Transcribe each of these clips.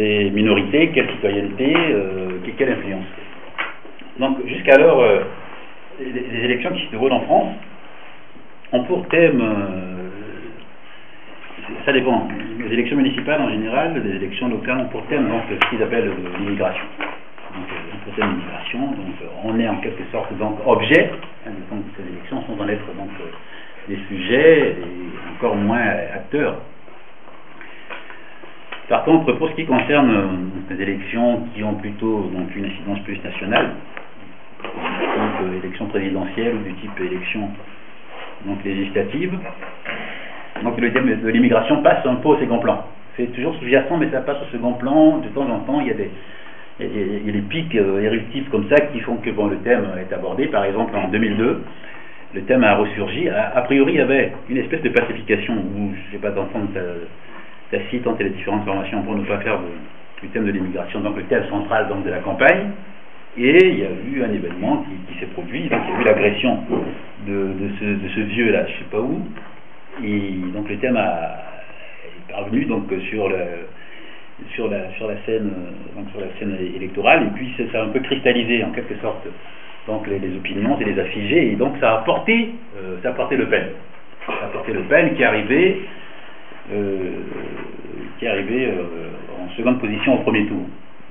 ces minorités, quelle citoyenneté, quelle influence. Donc jusqu'alors, les élections qui se déroulent en France ont pour thème, ça dépend, les élections municipales en général, les élections locales ont pour thème donc, ce qu'ils appellent l'immigration. Donc pour thème l'immigration, donc on est en quelque sorte donc objet, donc ces élections sont dans l'être donc des sujets et encore moins acteurs. Par contre, pour ce qui concerne les élections qui ont plutôt donc, une incidence plus nationale, du type élection présidentielle ou du type élection donc, législative, donc le thème de l'immigration passe un peu au second plan. C'est toujours sous-jacent, mais ça passe au second plan. De temps en temps, il y a des pics éruptifs comme ça qui font que bon, le thème est abordé. Par exemple, en 2002, le thème a ressurgi. A priori, il y avait une espèce de pacification où, je ne sais pas d'entendre ta cite entre les différentes formations pour ne pas faire du thème de l'immigration, donc le thème central donc, de la campagne. Et il y a eu un événement qui s'est produit, donc il y a eu l'agression de ce vieux-là, je ne sais pas où, et donc le thème est parvenu donc, sur la scène électorale, et puis ça a un peu cristallisé en quelque sorte donc les opinions et les a figées, et donc ça a porté Le Pen. Ça a porté Le Pen qui est arrivé en seconde position au premier tour.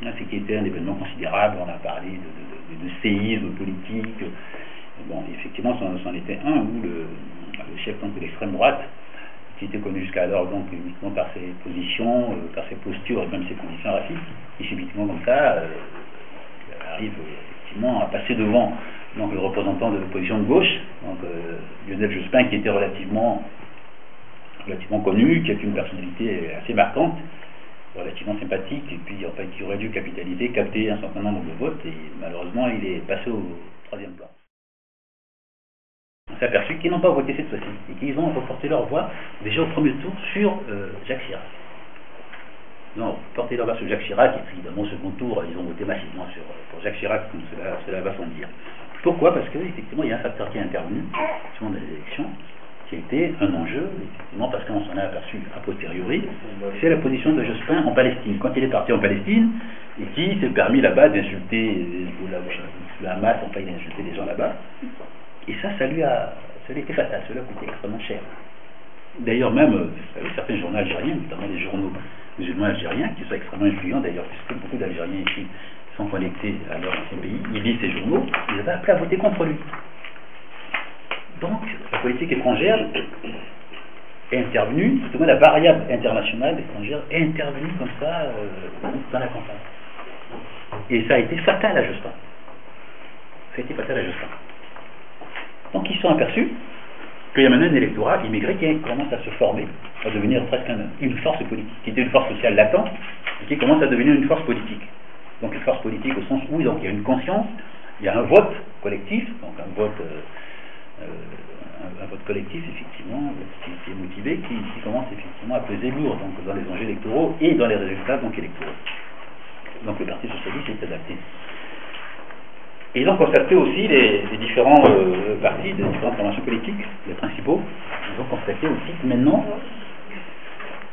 Ce qui était un événement considérable, on a parlé de séisme politique. Bon, effectivement, c'en était un où le chef donc, de l'extrême droite, qui était connu jusqu'alors donc uniquement par ses positions, par ses postures et même ses conditions racistes, et subitement comme ça, arrive effectivement à passer devant donc, le représentant de l'opposition de gauche, donc Lionel Jospin, qui était relativement connu, qui a une personnalité assez marquante, relativement sympathique, et puis enfin, qui aurait dû capter un certain nombre de votes, et malheureusement il est passé au troisième plan. On s'est aperçu qu'ils n'ont pas voté cette fois-ci, et qu'ils ont reporté leur voix déjà au premier tour sur Jacques Chirac. Ils ont reporté leur voix sur Jacques Chirac, et puis évidemment au second tour, ils ont voté massivement pour Jacques Chirac, comme cela va sans dire. Pourquoi? Parce qu'effectivement il y a un facteur qui est intervenu dans les élections, qui était un enjeu, effectivement, parce qu'on s'en est aperçu a posteriori, c'est la position de Jospin en Palestine. Quand il est parti en Palestine, et qui s'est permis là-bas d'insulter le Hamas, enfin il a insulté des gens là-bas, et ça lui a été fatal, cela a coûté extrêmement cher. D'ailleurs même, vous savez, certains journaux algériens, notamment les journaux musulmans algériens, qui sont extrêmement influents d'ailleurs, puisque beaucoup d'Algériens ici sont connectés à leur ancien pays, ils lisent ces journaux, ils avaient appelé à voter contre lui. Donc, la politique étrangère est intervenue, tout au moins la variable internationale étrangère est intervenue comme ça dans la campagne. Et ça a été fatal à Jospin. Donc, ils se sont aperçus qu'il y a maintenant un électorat immigré qui commence à se former, à devenir presque une force politique, qui était une force sociale latente, et qui commence à devenir une force politique. Donc, une force politique au sens où donc, il y a une conscience, il y a un vote collectif, donc un vote collectif, effectivement, qui est motivé, qui commence effectivement à peser lourd donc, dans les enjeux électoraux et dans les résultats donc, électoraux. Donc le Parti socialiste est adapté. Et ils ont constaté aussi les différents partis, les différentes formations politiques, les principaux, ils ont constaté aussi que maintenant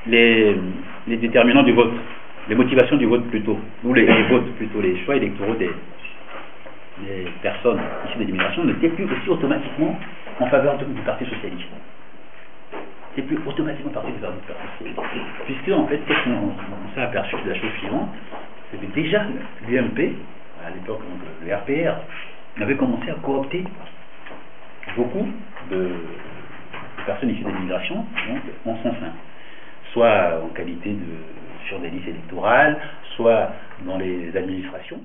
les déterminants du vote, les motivations du vote plutôt, ou les votes plutôt, les choix électoraux des personnes issues de l'immigration n'étaient plus aussi automatiquement en faveur du Parti socialiste. C'est plus automatiquement parti du Parti socialiste. Puisque, en fait, on s'est aperçu de la chose suivante, c'est que déjà l'UMP, à l'époque, le RPR, avait commencé à coopter beaucoup de personnes issues de l'immigration en son sein. Soit en qualité sur des listes électorales, soit dans les administrations.